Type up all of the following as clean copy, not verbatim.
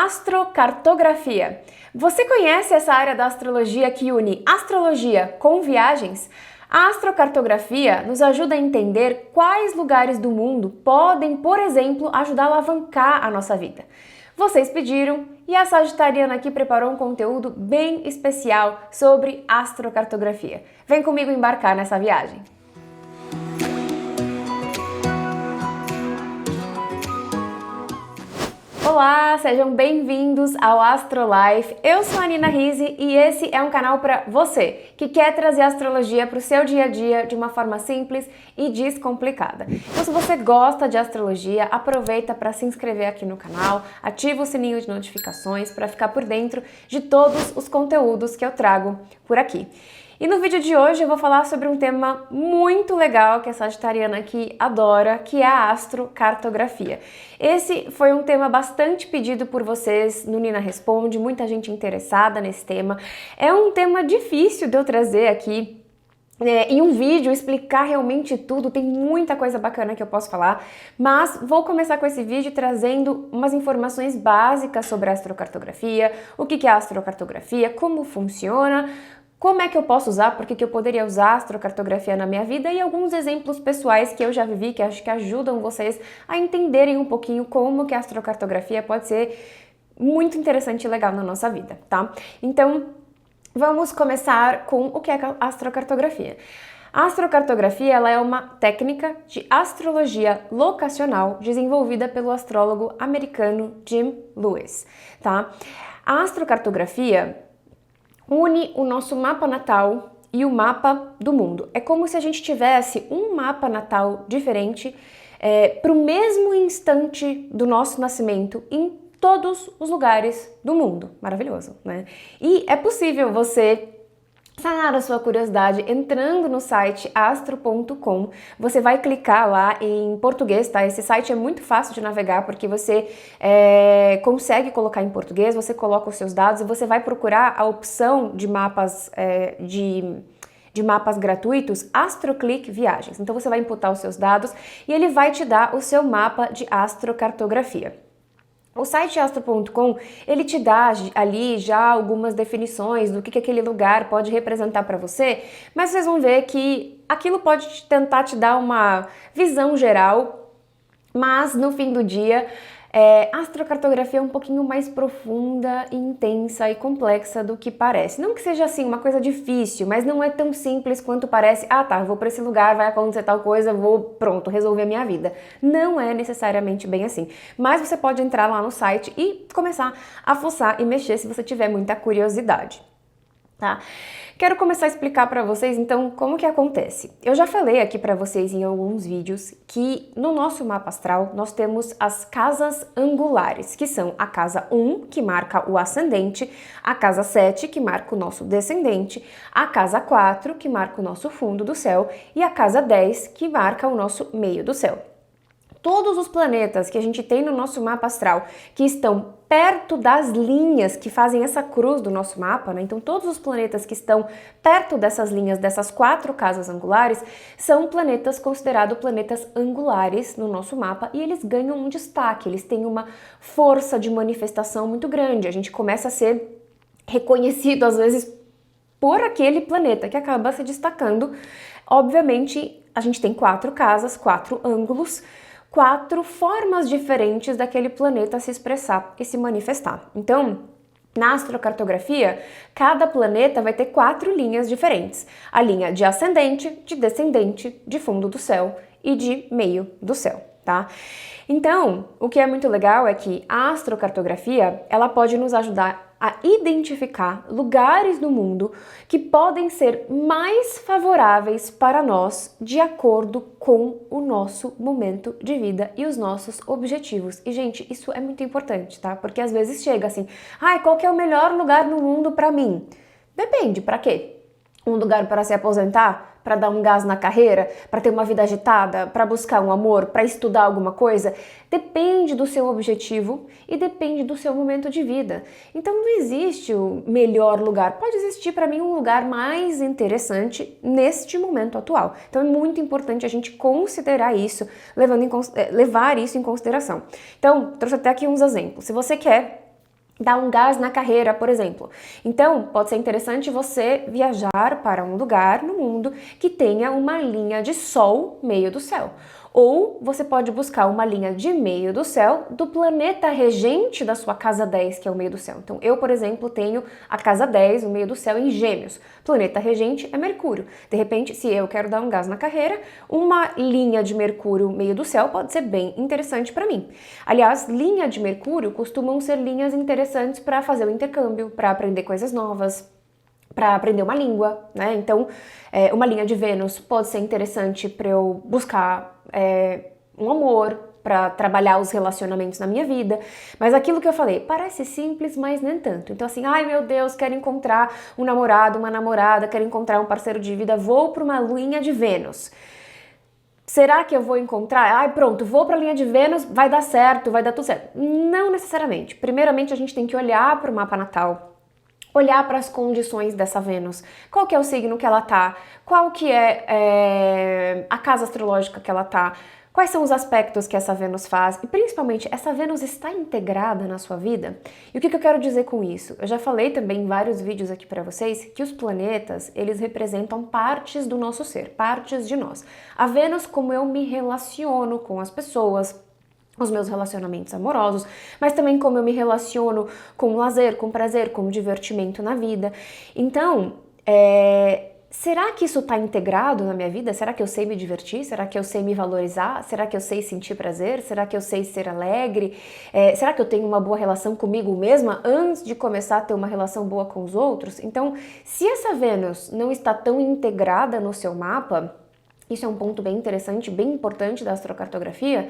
Astrocartografia. Você conhece essa área da astrologia que une astrologia com viagens? A astrocartografia nos ajuda a entender quais lugares do mundo podem, por exemplo, ajudar a alavancar a nossa vida. Vocês pediram e a Sagitariana aqui preparou um conteúdo bem especial sobre astrocartografia. Vem comigo embarcar nessa viagem. Olá, sejam bem-vindos ao Astrolife. Eu sou a Nina Rizzi e esse é um canal para você que quer trazer a astrologia para o seu dia a dia de uma forma simples e descomplicada. Então, se você gosta de astrologia, aproveita para se inscrever aqui no canal, ativa o sininho de notificações para ficar por dentro de todos os conteúdos que eu trago por aqui. E no vídeo de hoje eu vou falar sobre um tema muito legal que a Sagitariana aqui adora, que é a astrocartografia. Esse foi um tema bastante pedido por vocês no Nina Responde, muita gente interessada nesse tema. É um tema difícil de eu trazer aqui em um vídeo, explicar realmente tudo, tem muita coisa bacana que eu posso falar, mas vou começar com esse vídeo trazendo umas informações básicas sobre a astrocartografia, o que é a astrocartografia, como funciona, como é que eu posso usar, por que eu poderia usar a astrocartografia na minha vida e alguns exemplos pessoais que eu já vivi, que acho que ajudam vocês a entenderem um pouquinho como que a astrocartografia pode ser muito interessante e legal na nossa vida, tá? Então, vamos começar com o que é a astrocartografia. A astrocartografia ela é uma técnica de astrologia locacional desenvolvida pelo astrólogo americano Jim Lewis, tá? A astrocartografia une o nosso mapa natal e o mapa do mundo. É como se a gente tivesse um mapa natal diferente para o mesmo instante do nosso nascimento em todos os lugares do mundo. Maravilhoso, né? E é possível você sanar a sua curiosidade entrando no site astro.com. Você vai clicar lá em português, tá? Esse site é muito fácil de navegar porque você consegue colocar em português, você coloca os seus dados e você vai procurar a opção de mapas de mapas gratuitos, AstroClick Viagens. Então você vai imputar os seus dados e ele vai te dar o seu mapa de astrocartografia. O site astro.com, ele te dá ali já algumas definições do que aquele lugar pode representar para você, mas vocês vão ver que aquilo pode tentar te dar uma visão geral, mas no fim do dia, a astrocartografia é um pouquinho mais profunda, intensa e complexa do que parece. Não que seja assim uma coisa difícil, mas não é tão simples quanto parece. Ah tá, vou para esse lugar, vai acontecer tal coisa, vou, pronto, resolver a minha vida. Não é necessariamente bem assim. Mas você pode entrar lá no site e começar a fuçar e mexer se você tiver muita curiosidade, tá? Quero começar a explicar para vocês, então, como que acontece. Eu já falei aqui para vocês em alguns vídeos que no nosso mapa astral nós temos as casas angulares, que são a casa 1, que marca o ascendente, a casa 7, que marca o nosso descendente, a casa 4, que marca o nosso fundo do céu, e a casa 10, que marca o nosso meio do céu. Todos os planetas que a gente tem no nosso mapa astral, que estão perto das linhas que fazem essa cruz do nosso mapa, né? Então todos os planetas que estão perto dessas linhas, dessas 4 casas angulares, são planetas considerados planetas angulares no nosso mapa e eles ganham um destaque, eles têm uma força de manifestação muito grande, a gente começa a ser reconhecido às vezes por aquele planeta que acaba se destacando. Obviamente a gente tem 4 casas, 4 ângulos, 4 formas diferentes daquele planeta se expressar e se manifestar. Então, na astrocartografia, cada planeta vai ter 4 linhas diferentes. A linha de ascendente, de descendente, de fundo do céu e de meio do céu, tá? Então, o que é muito legal é que a astrocartografia, ela pode nos ajudar a identificar lugares no mundo que podem ser mais favoráveis para nós de acordo com o nosso momento de vida e os nossos objetivos. E, gente, isso é muito importante, tá? Porque às vezes chega assim, qual que é o melhor lugar no mundo para mim? Depende, para quê? Um lugar para se aposentar? Para dar um gás na carreira? Para ter uma vida agitada? Para buscar um amor? Para estudar alguma coisa? Depende do seu objetivo e depende do seu momento de vida. Então não existe o melhor lugar. Pode existir para mim um lugar mais interessante neste momento atual. Então é muito importante a gente considerar isso, levar isso em consideração. Então, trouxe até aqui uns exemplos. Se você quer dar um gás na carreira, por exemplo. Então, pode ser interessante você viajar para um lugar no mundo que tenha uma linha de sol meio do céu. Ou você pode buscar uma linha de meio do céu do planeta regente da sua casa 10, que é o meio do céu. Então, eu, por exemplo, tenho a casa 10, o meio do céu, em Gêmeos. Planeta regente é Mercúrio. De repente, se eu quero dar um gás na carreira, uma linha de Mercúrio meio do céu pode ser bem interessante para mim. Aliás, linha de Mercúrio costumam ser linhas interessantes para fazer o intercâmbio, para aprender coisas novas, para aprender uma língua, né? Então, uma linha de Vênus pode ser interessante para eu buscar um amor, para trabalhar os relacionamentos na minha vida. Mas aquilo que eu falei, parece simples, mas nem tanto. Então assim, ai meu Deus, quero encontrar um namorado, uma namorada, quero encontrar um parceiro de vida, vou para uma linha de Vênus. Será que eu vou encontrar? Ai, pronto, vou para a linha de Vênus, vai dar certo, vai dar tudo certo. Não necessariamente. Primeiramente, a gente tem que olhar para o mapa natal, olhar para as condições dessa Vênus. Qual que é o signo que ela tá? Qual que é a casa astrológica que ela tá? Quais são os aspectos que essa Vênus faz? E principalmente, essa Vênus está integrada na sua vida? E o que eu quero dizer com isso? Eu já falei também em vários vídeos aqui para vocês que os planetas, eles representam partes do nosso ser, partes de nós. A Vênus, como eu me relaciono com as pessoas, os meus relacionamentos amorosos, mas também como eu me relaciono com o lazer, com o prazer, com o divertimento na vida. Então, será que isso está integrado na minha vida? Será que eu sei me divertir? Será que eu sei me valorizar? Será que eu sei sentir prazer? Será que eu sei ser alegre? Será que eu tenho uma boa relação comigo mesma antes de começar a ter uma relação boa com os outros? Então, se essa Vênus não está tão integrada no seu mapa, isso é um ponto bem interessante, bem importante da astrocartografia.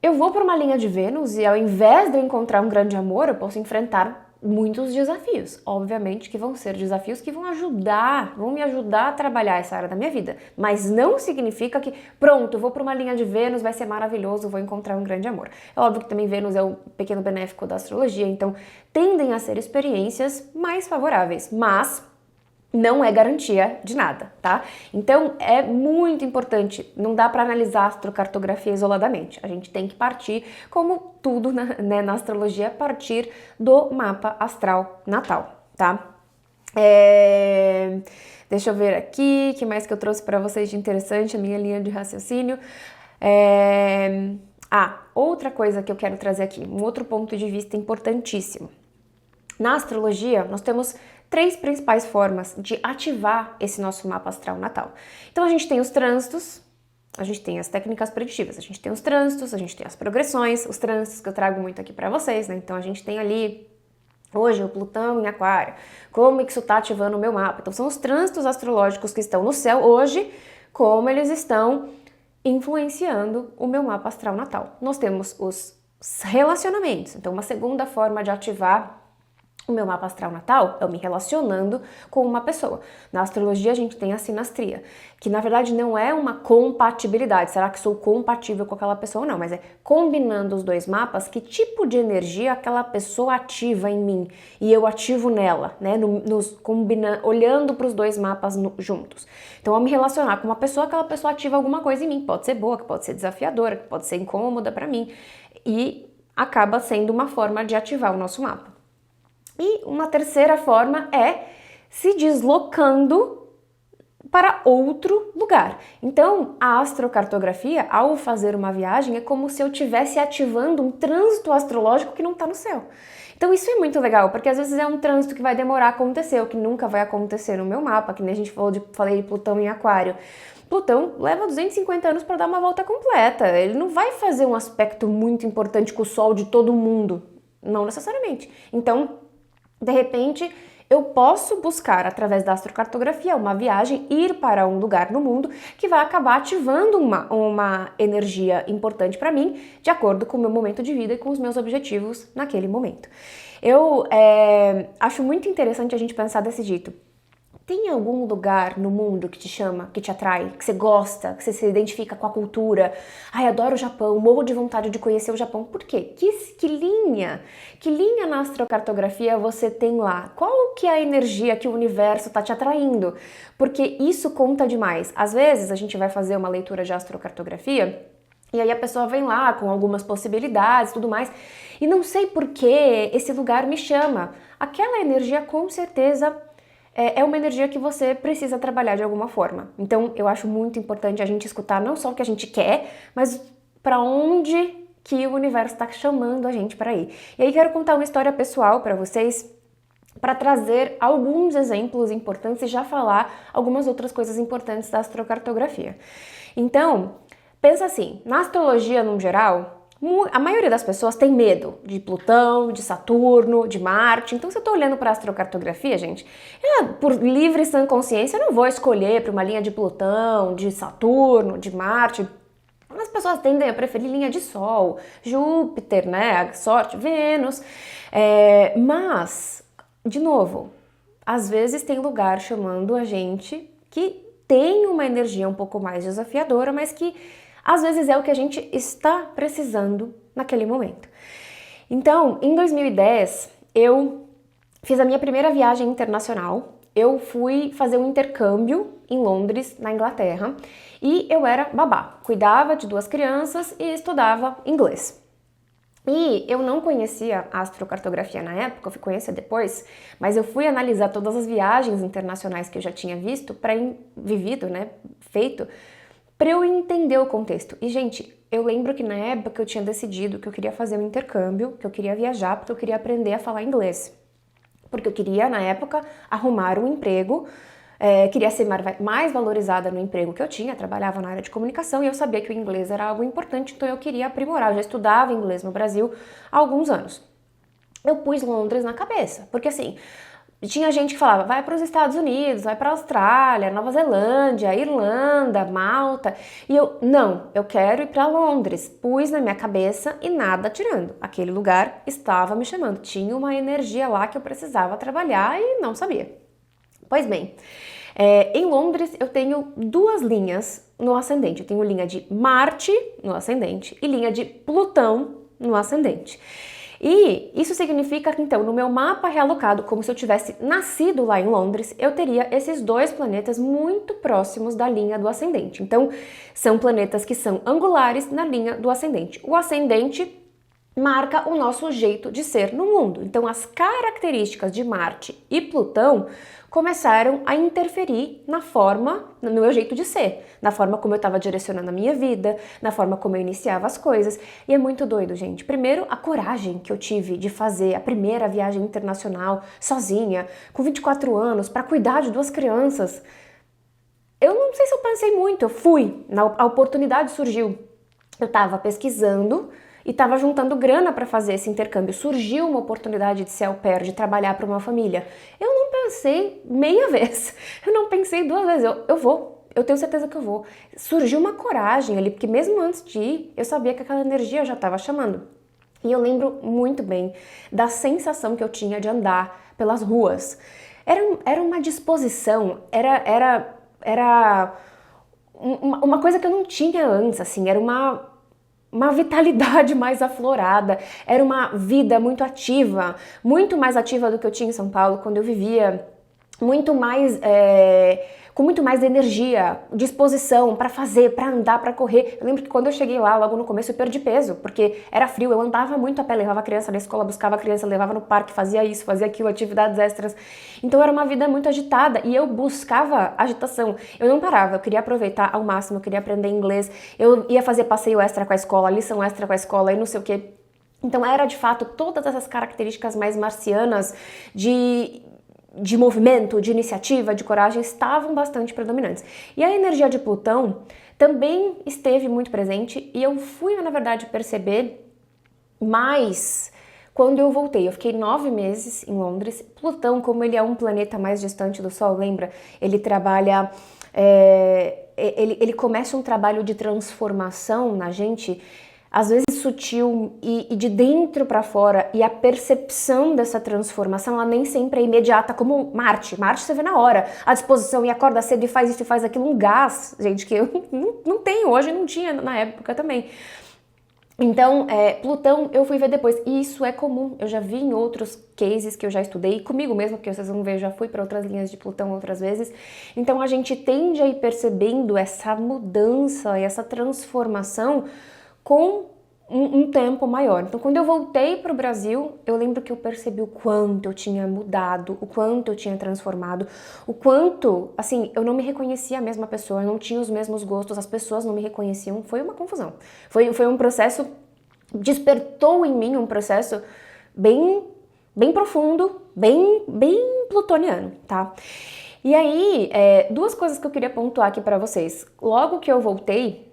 Eu vou para uma linha de Vênus e ao invés de eu encontrar um grande amor, eu posso enfrentar muitos desafios. Obviamente que vão ser desafios que vão me ajudar a trabalhar essa área da minha vida. Mas não significa que, pronto, eu vou para uma linha de Vênus, vai ser maravilhoso, vou encontrar um grande amor. É óbvio que também Vênus é o pequeno benéfico da astrologia, então tendem a ser experiências mais favoráveis, mas não é garantia de nada, tá? Então é muito importante, não dá para analisar a astrocartografia isoladamente. A gente tem que partir, como tudo na astrologia, partir do mapa astral natal, tá? Deixa eu ver aqui, o que mais que eu trouxe para vocês de interessante, a minha linha de raciocínio. Outra coisa que eu quero trazer aqui, um outro ponto de vista importantíssimo. Na astrologia, nós temos 3 principais formas de ativar esse nosso mapa astral natal. Então a gente tem os trânsitos, a gente tem as técnicas preditivas, a gente tem os trânsitos, a gente tem as progressões, os trânsitos que eu trago muito aqui para vocês, né? Então a gente tem ali hoje o Plutão em Aquário, como é que isso está ativando o meu mapa? Então são os trânsitos astrológicos que estão no céu hoje, como eles estão influenciando o meu mapa astral natal. Nós temos os relacionamentos, então uma segunda forma de ativar o meu mapa astral natal é eu me relacionando com uma pessoa. Na astrologia a gente tem a sinastria, que na verdade não é uma compatibilidade, será que sou compatível com aquela pessoa? Não, mas é combinando os 2 mapas, que tipo de energia aquela pessoa ativa em mim e eu ativo nela, né? Olhando para os 2 mapas juntos. Então ao me relacionar com uma pessoa, aquela pessoa ativa alguma coisa em mim, que pode ser boa, que pode ser desafiadora, que pode ser incômoda para mim, e acaba sendo uma forma de ativar o nosso mapa. E uma terceira forma é se deslocando para outro lugar. Então, a astrocartografia, ao fazer uma viagem, é como se eu estivesse ativando um trânsito astrológico que não está no céu. Então, isso é muito legal, porque às vezes é um trânsito que vai demorar a acontecer, ou que nunca vai acontecer no meu mapa, que nem a gente falei de Plutão em Aquário. Plutão leva 250 anos para dar uma volta completa. Ele não vai fazer um aspecto muito importante com o Sol de todo mundo. Não necessariamente. Então, de repente, eu posso buscar, através da astrocartografia, uma viagem, ir para um lugar no mundo que vai acabar ativando uma energia importante para mim, de acordo com o meu momento de vida e com os meus objetivos naquele momento. Eu acho muito interessante a gente pensar desse jeito. Tem algum lugar no mundo que te chama, que te atrai, que você gosta, que você se identifica com a cultura? Ai, adoro o Japão, morro de vontade de conhecer o Japão. Por quê? Que linha na astrocartografia você tem lá? Qual que é a energia que o universo está te atraindo? Porque isso conta demais. Às vezes a gente vai fazer uma leitura de astrocartografia E aí a pessoa vem lá com algumas possibilidades e tudo mais. E não sei por que esse lugar me chama. Aquela energia com certeza é uma energia que você precisa trabalhar de alguma forma. Então eu acho muito importante a gente escutar não só o que a gente quer, mas para onde que o universo está chamando a gente para ir. E aí quero contar uma história pessoal para vocês, para trazer alguns exemplos importantes e já falar algumas outras coisas importantes da astrocartografia. Então, pensa assim, na astrologia no geral, a maioria das pessoas tem medo de Plutão, de Saturno, de Marte. Então, se eu tô olhando para a astrocartografia, gente, por livre e sã consciência, eu não vou escolher para uma linha de Plutão, de Saturno, de Marte. As pessoas tendem a preferir linha de Sol, Júpiter, né, a sorte, Vênus. Mas, de novo, às vezes tem lugar chamando a gente que tem uma energia um pouco mais desafiadora, mas que às vezes é o que a gente está precisando naquele momento. Então, em 2010, eu fiz a minha primeira viagem internacional. Eu fui fazer um intercâmbio em Londres, na Inglaterra, e eu era babá. Cuidava de 2 crianças e estudava inglês. E eu não conhecia a astrocartografia na época, eu fui conhecer depois, mas eu fui analisar todas as viagens internacionais que eu já tinha visto, feito, para eu entender o contexto. E, gente, eu lembro que na época eu tinha decidido que eu queria fazer um intercâmbio, que eu queria viajar, porque eu queria aprender a falar inglês. Porque eu queria, na época, arrumar um emprego, queria ser mais valorizada no emprego que eu tinha, trabalhava na área de comunicação e eu sabia que o inglês era algo importante, então eu queria aprimorar. Eu já estudava inglês no Brasil há alguns anos. Eu pus Londres na cabeça, porque assim, tinha gente que falava, vai para os Estados Unidos, vai para a Austrália, Nova Zelândia, Irlanda, Malta. E eu quero ir para Londres. Pus na minha cabeça e nada tirando. Aquele lugar estava me chamando. Tinha uma energia lá que eu precisava trabalhar e não sabia. Pois bem, em Londres eu tenho 2 linhas no ascendente. Eu tenho linha de Marte no ascendente e linha de Plutão no ascendente. E isso significa que, então, no meu mapa realocado, como se eu tivesse nascido lá em Londres, eu teria esses 2 planetas muito próximos da linha do ascendente. Então, são planetas que são angulares na linha do ascendente. O ascendente marca o nosso jeito de ser no mundo. Então, as características de Marte e Plutão começaram a interferir no meu jeito de ser, na forma como eu estava direcionando a minha vida, na forma como eu iniciava as coisas. E é muito doido, gente. Primeiro, a coragem que eu tive de fazer a primeira viagem internacional sozinha, com 24 anos, para cuidar de 2 crianças. Eu não sei se eu pensei muito, eu fui, a oportunidade surgiu. Eu estava pesquisando e estava juntando grana para fazer esse intercâmbio. Surgiu uma oportunidade de ser au pair, de trabalhar para uma família. Eu não pensei meia vez, eu não pensei 2 vezes, eu vou, eu tenho certeza que eu vou. Surgiu uma coragem ali, porque mesmo antes de ir, eu sabia que aquela energia já estava chamando. E eu lembro muito bem da sensação que eu tinha de andar pelas ruas. Era uma disposição, era uma coisa que eu não tinha antes, assim, era uma vitalidade mais aflorada, era uma vida muito ativa, muito mais ativa do que eu tinha em São Paulo, quando eu vivia muito mais, com muito mais energia, disposição para fazer, para andar, para correr. Eu lembro que quando eu cheguei lá, logo no começo, eu perdi peso, porque era frio, eu andava muito a pé, levava a criança na escola, buscava a criança, levava no parque, fazia isso, fazia aquilo, atividades extras. Então era uma vida muito agitada e eu buscava agitação. Eu não parava, eu queria aproveitar ao máximo, eu queria aprender inglês, eu ia fazer passeio extra com a escola, lição extra com a escola e não sei o quê. Então era de fato todas essas características mais marcianas de movimento, de iniciativa, de coragem, estavam bastante predominantes. E a energia de Plutão também esteve muito presente e eu fui, na verdade, perceber mais quando eu voltei. Eu fiquei 9 meses em Londres. Plutão, como ele é um planeta mais distante do Sol, lembra? Ele trabalha... ele começa um trabalho de transformação na gente, às vezes sutil e de dentro para fora, e a percepção dessa transformação, ela nem sempre é imediata, como Marte. Marte você vê na hora, a disposição, e acorda cedo e faz isso e faz aquilo, um gás, gente, que eu não tenho hoje, não tinha na época também. Então, Plutão eu fui ver depois, e isso é comum, eu já vi em outros cases que eu já estudei, comigo mesmo, porque vocês vão ver, eu já fui para outras linhas de Plutão outras vezes. Então a gente tende a ir percebendo essa mudança e essa transformação com um tempo maior. Então, quando eu voltei para o Brasil, eu lembro que eu percebi o quanto eu tinha mudado, o quanto eu tinha transformado, o quanto, assim, eu não me reconhecia a mesma pessoa, eu não tinha os mesmos gostos, as pessoas não me reconheciam. Foi uma confusão. Foi um processo, despertou em mim um processo bem profundo, bem plutoniano, tá? E aí, duas coisas que eu queria pontuar aqui para vocês. Logo que eu voltei,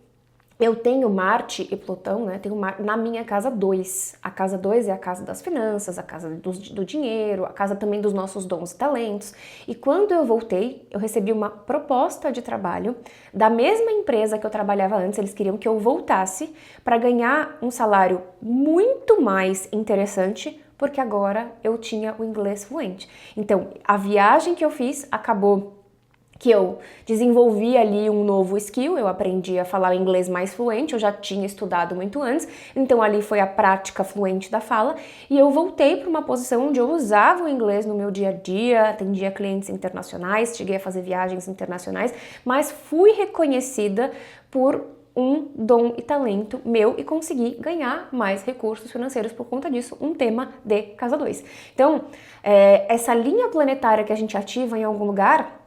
eu tenho Marte e Plutão, né? Tenho na minha casa 2. A casa 2 é a casa das finanças, a casa do dinheiro, a casa também dos nossos dons e talentos. E quando eu voltei, eu recebi uma proposta de trabalho da mesma empresa que eu trabalhava antes. Eles queriam que eu voltasse para ganhar um salário muito mais interessante, porque agora eu tinha o inglês fluente. Então, a viagem que eu fiz acabou que eu desenvolvi ali um novo skill, eu aprendi a falar o inglês mais fluente, eu já tinha estudado muito antes, então ali foi a prática fluente da fala, e eu voltei para uma posição onde eu usava o inglês no meu dia a dia, atendia clientes internacionais, cheguei a fazer viagens internacionais, mas fui reconhecida por um dom e talento meu e consegui ganhar mais recursos financeiros por conta disso, um tema de casa 2. Então, essa linha planetária que a gente ativa em algum lugar,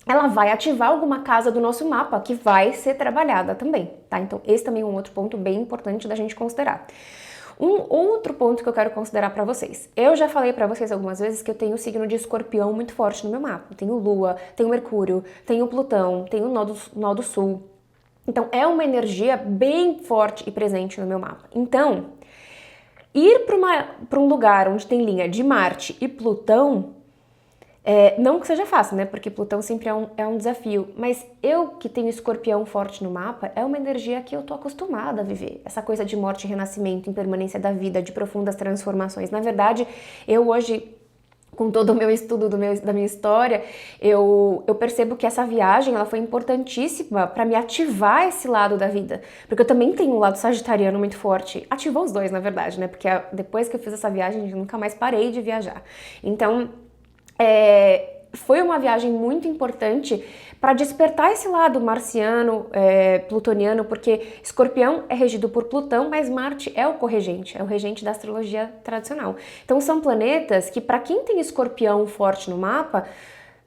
ela vai ativar alguma casa do nosso mapa que vai ser trabalhada também, tá? Então, esse também é um outro ponto bem importante da gente considerar. Um outro ponto que eu quero considerar para vocês. Eu já falei para vocês algumas vezes que eu tenho o signo de Escorpião muito forte no meu mapa. Eu tenho Lua, tenho Mercúrio, tenho Plutão, tenho nó do Sul. Então, é uma energia bem forte e presente no meu mapa. Então, ir para um lugar onde tem linha de Marte e Plutão, não que seja fácil, né? Porque Plutão sempre é um desafio. Mas eu, que tenho Escorpião forte no mapa, é uma energia que eu tô acostumada a viver. Essa coisa de morte e renascimento, impermanência da vida, de profundas transformações. Na verdade, eu hoje, com todo o meu estudo da minha história, eu percebo que essa viagem ela foi importantíssima para me ativar esse lado da vida. Porque eu também tenho um lado sagitariano muito forte. Ativou os dois, na verdade, né? Porque depois que eu fiz essa viagem, eu nunca mais parei de viajar. Então, foi uma viagem muito importante para despertar esse lado marciano, plutoniano, porque Escorpião é regido por Plutão, mas Marte é o corregente, é o regente da astrologia tradicional. Então são planetas que, para quem tem Escorpião forte no mapa,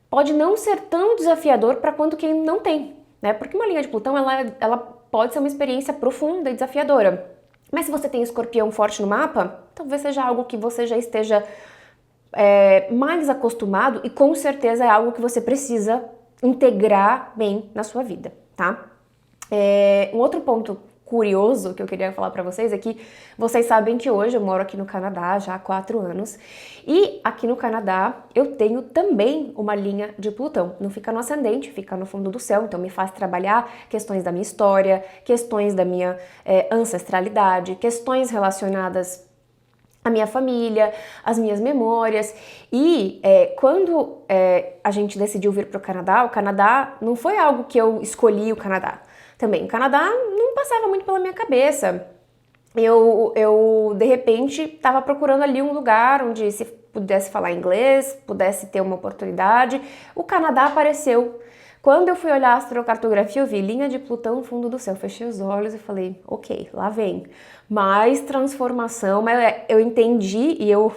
pode não ser tão desafiador para quanto quem não tem, né? Porque uma linha de Plutão, ela pode ser uma experiência profunda e desafiadora. Mas se você tem Escorpião forte no mapa, talvez seja algo que você já esteja mais acostumado e com certeza é algo que você precisa integrar bem na sua vida, tá? Um outro ponto curioso que eu queria falar pra vocês é que vocês sabem que hoje eu moro aqui no Canadá já há 4 anos e aqui no Canadá eu tenho também uma linha de Plutão. Não fica no ascendente, fica no fundo do céu, então me faz trabalhar questões da minha história, questões da minha ancestralidade, questões relacionadas a minha família, as minhas memórias. E quando a gente decidiu vir para o Canadá não foi algo que eu escolhi o Canadá. Também, o Canadá não passava muito pela minha cabeça. Eu de repente, estava procurando ali um lugar onde se pudesse falar inglês, pudesse ter uma oportunidade. O Canadá apareceu. Quando eu fui olhar a astrocartografia, eu vi linha de Plutão no fundo do céu. Fechei os olhos e falei, ok, lá vem. Mais transformação, mas eu entendi e eu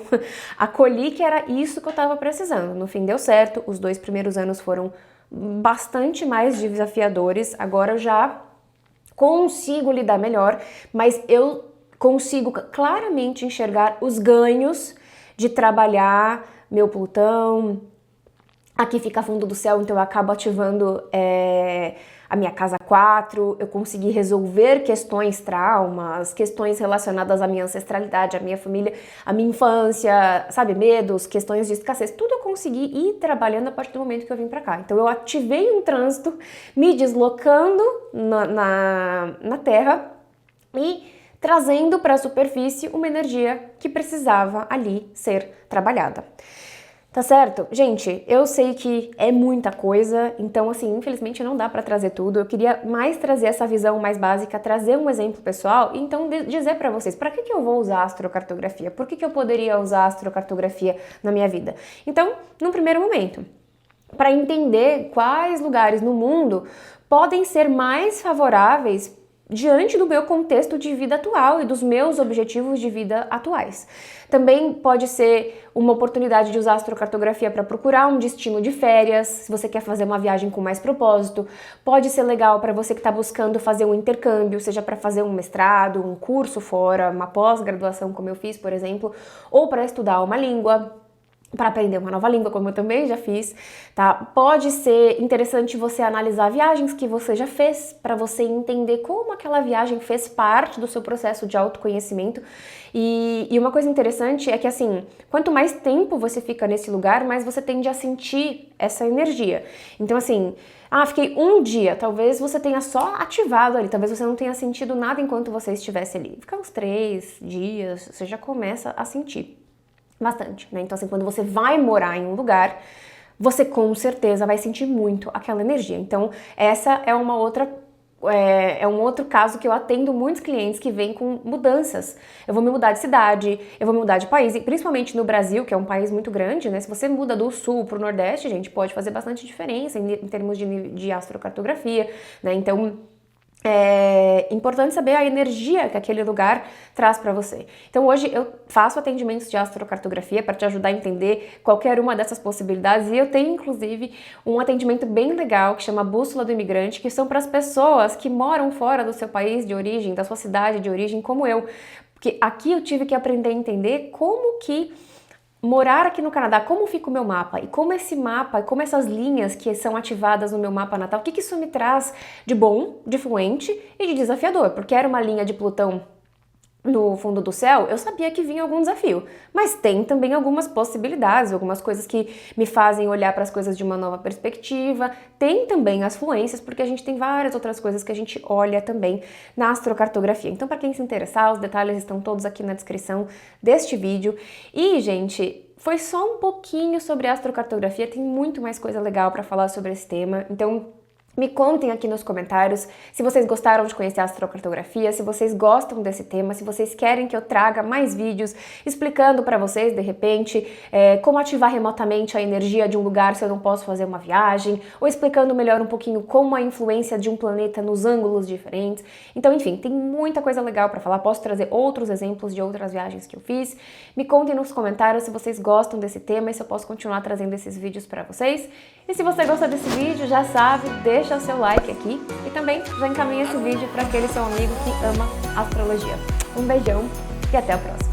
acolhi que era isso que eu estava precisando. No fim deu certo, os 2 primeiros anos foram bastante mais desafiadores. Agora eu já consigo lidar melhor, mas eu consigo claramente enxergar os ganhos de trabalhar meu Plutão. Aqui fica fundo do céu, então eu acabo ativando a minha casa 4, eu consegui resolver questões, traumas, questões relacionadas à minha ancestralidade, à minha família, à minha infância, sabe, medos, questões de escassez, tudo eu consegui ir trabalhando a partir do momento que eu vim pra cá. Então eu ativei um trânsito, me deslocando na Terra e trazendo para a superfície uma energia que precisava ali ser trabalhada. Tá certo? Gente, eu sei que é muita coisa, então assim, infelizmente não dá pra trazer tudo. Eu queria mais trazer essa visão mais básica, trazer um exemplo pessoal e então dizer pra vocês, pra que eu vou usar a astrocartografia? Por que eu poderia usar a astrocartografia na minha vida? Então, num primeiro momento, para entender quais lugares no mundo podem ser mais favoráveis diante do meu contexto de vida atual e dos meus objetivos de vida atuais. Também pode ser uma oportunidade de usar a astrocartografia para procurar um destino de férias, se você quer fazer uma viagem com mais propósito. Pode ser legal para você que está buscando fazer um intercâmbio, seja para fazer um mestrado, um curso fora, uma pós-graduação, como eu fiz, por exemplo, ou para estudar uma língua, para aprender uma nova língua, como eu também já fiz, tá? Pode ser interessante você analisar viagens que você já fez, para você entender como aquela viagem fez parte do seu processo de autoconhecimento. E uma coisa interessante é que, assim, quanto mais tempo você fica nesse lugar, mais você tende a sentir essa energia. Então, assim, fiquei um dia, talvez você tenha só ativado ali, talvez você não tenha sentido nada enquanto você estivesse ali. Fica uns 3 dias, você já começa a sentir bastante, né? Então, assim, quando você vai morar em um lugar, você com certeza vai sentir muito aquela energia. Então, essa é uma outra é um outro caso que eu atendo muitos clientes que vêm com mudanças. Eu vou me mudar de cidade, eu vou me mudar de país, e principalmente no Brasil, que é um país muito grande, né? Se você muda do sul para o nordeste, gente, pode fazer bastante diferença em termos de astrocartografia, né? Então, é importante saber a energia que aquele lugar traz para você. Então hoje eu faço atendimentos de astrocartografia para te ajudar a entender qualquer uma dessas possibilidades, e eu tenho inclusive um atendimento bem legal que chama Bússola do Imigrante, que são para as pessoas que moram fora do seu país de origem, da sua cidade de origem, como eu. Porque aqui eu tive que aprender a entender como que morar aqui no Canadá, como fica o meu mapa, e como esse mapa, e como essas linhas que são ativadas no meu mapa natal, o que isso me traz de bom, de fluente e de desafiador, porque era uma linha de Plutão no fundo do céu, eu sabia que vinha algum desafio, mas tem também algumas possibilidades, algumas coisas que me fazem olhar para as coisas de uma nova perspectiva. Tem também as fluências, porque a gente tem várias outras coisas que a gente olha também na astrocartografia. Então, para quem se interessar, os detalhes estão todos aqui na descrição deste vídeo. E, gente, foi só um pouquinho sobre astrocartografia, tem muito mais coisa legal para falar sobre esse tema, então me contem aqui nos comentários se vocês gostaram de conhecer a astrocartografia, se vocês gostam desse tema, se vocês querem que eu traga mais vídeos explicando para vocês, de repente, como ativar remotamente a energia de um lugar se eu não posso fazer uma viagem, ou explicando melhor um pouquinho como a influência de um planeta nos ângulos diferentes. Então, enfim, tem muita coisa legal para falar, posso trazer outros exemplos de outras viagens que eu fiz. Me contem nos comentários se vocês gostam desse tema e se eu posso continuar trazendo esses vídeos para vocês. E se você gostou desse vídeo, já sabe, deixa o seu like aqui e também já encaminha esse vídeo para aquele seu amigo que ama astrologia. Um beijão e até a próxima!